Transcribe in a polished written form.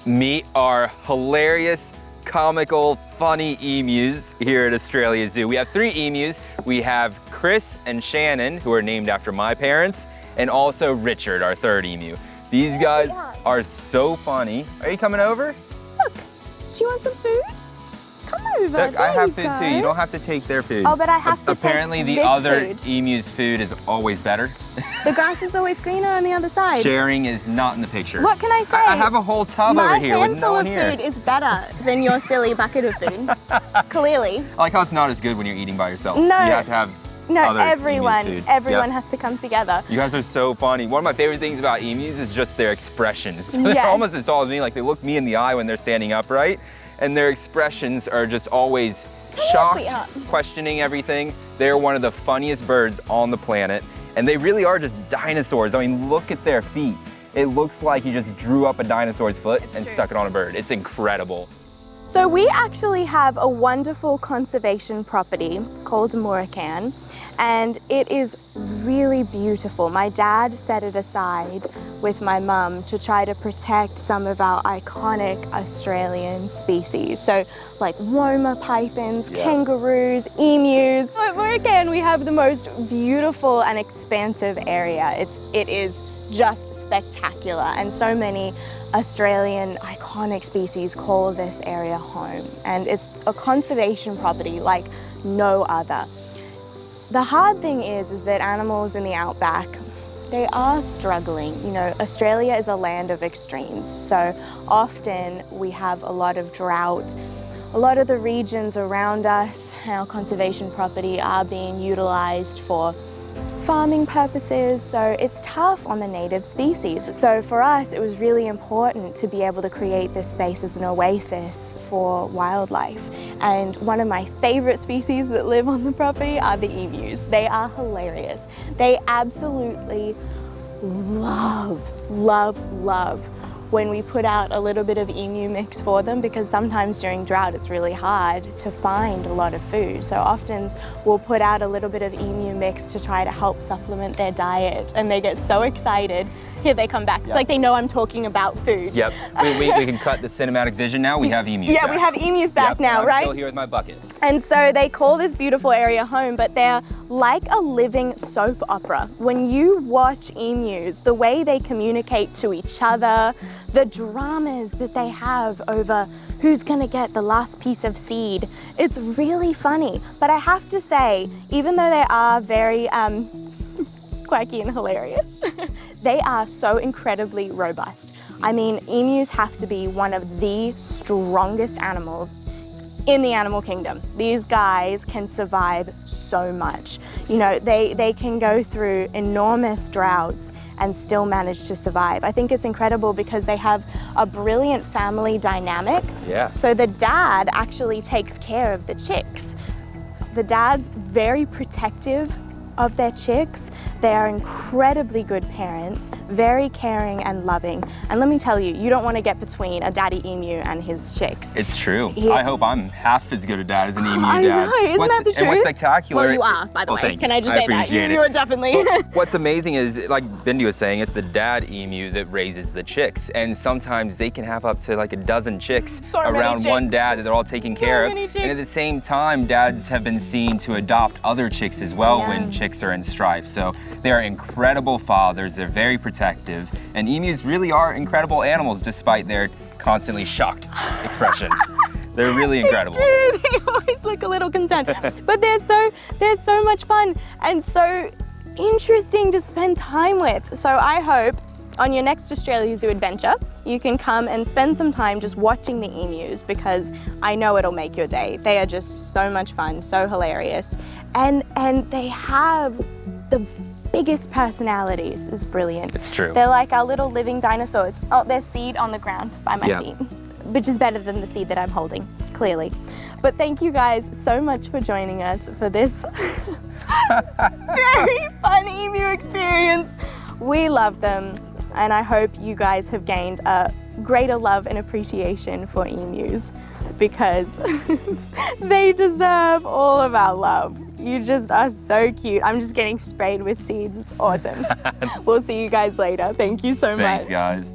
Meet our hilarious, comical, funny emus here at Australia Zoo. We have 3 emus. We have Chris and Shannon, who are named after my parents, and also Richard, our 3rd emu. These guys are so funny. Are you coming over? Look, do you want some food? Come over. Look, I have food too. You don't have to take their food. Oh, but I have to Apparently take the this other food. emu's food is always better. The grass is always greener on the other side. Sharing is not in the picture. What can I say? I have a whole tub over here with no one here. My handful of food is better than your silly bucket of food. Clearly. I like how it's not as good when you're eating by yourself. No. You have to have other everyone emus' food. has to come together. You guys are so funny. One of my favorite things about emus is just their expressions. Yes. They're almost as tall as me, like they look me in the eye when they're standing upright, and their expressions are just always shocked, questioning everything. They're one of the funniest birds on the planet, and they really are just dinosaurs. I mean, look at their feet. It looks like you just drew up a dinosaur's foot and stuck it on a bird. It's incredible. So we actually have a wonderful conservation property called Murakan, and it is really beautiful. My dad set it aside with my mum to try to protect some of our iconic Australian species. So like Roma pythons, kangaroos, emus. So at Murakan we have the most beautiful and expansive area. It is just spectacular, and so many Australian iconic species call this area home, and it's a conservation property like no other. The hard thing is that animals in the outback, they are struggling. You know, Australia is a land of extremes, so often we have a lot of drought. A lot of the regions around us, our conservation property, are being utilised for farming purposes, so it's tough on the native species. So for us, it was really important to be able to create this space as an oasis for wildlife. And one of my favorite species that live on the property are the emus. They are hilarious. They absolutely love when we put out a little bit of emu mix for them, because sometimes during drought it's really hard to find a lot of food. So often we'll put out a little bit of emu mix to try to help supplement their diet, and they get so excited. Here they come back. It's like they know I'm talking about food. Yep, we can cut the cinematic vision now. We have emus back. We have emus back now, right? I'm still here with my bucket. And so they call this beautiful area home, but they're like a living soap opera. When you watch emus, the way they communicate to each other, the dramas that they have over who's gonna get the last piece of seed, it's really funny. But I have to say, even though they are very quirky and hilarious, they are so incredibly robust. I mean, emus have to be one of the strongest animals in the animal kingdom. These guys can survive so much. You know, they can go through enormous droughts and still manage to survive. I think it's incredible because they have a brilliant family dynamic. Yeah. So the dad actually takes care of the chicks. The dad's very protective of their chicks. They are incredibly good parents, very caring and loving. And let me tell you, you don't want to get between a daddy emu and his chicks. It's true. I hope I'm half as good a dad as an emu dad. I know, isn't that the truth? And what's spectacular... Well, you are, by the way. Can I just say that? You are definitely... What's amazing is, like Bindi was saying, it's the dad emu that raises the chicks. And sometimes they can have up to like a dozen chicks around one dad that they're all taking care of. And at the same time, dads have been seen to adopt other chicks as well when chicks are in strife. So they are incredible fathers. They're very protective. And emus really are incredible animals despite their constantly shocked expression. They're really incredible. They do. They always look a little concerned. But they're so much fun and so interesting to spend time with. So I hope on your next Australia Zoo adventure, you can come and spend some time just watching the emus, because I know it'll make your day. They are just so much fun, so hilarious. And they have the biggest personalities. It's brilliant. It's true. They're like our little living dinosaurs. Oh, there's seed on the ground by my feet, which is better than the seed that I'm holding, clearly. But thank you guys so much for joining us for this very fun emu experience. We love them, and I hope you guys have gained a greater love and appreciation for emus, because they deserve all of our love. You just are so cute. I'm just getting sprayed with seeds. It's awesome. We'll see you guys later. Thank you so much. Thanks, guys.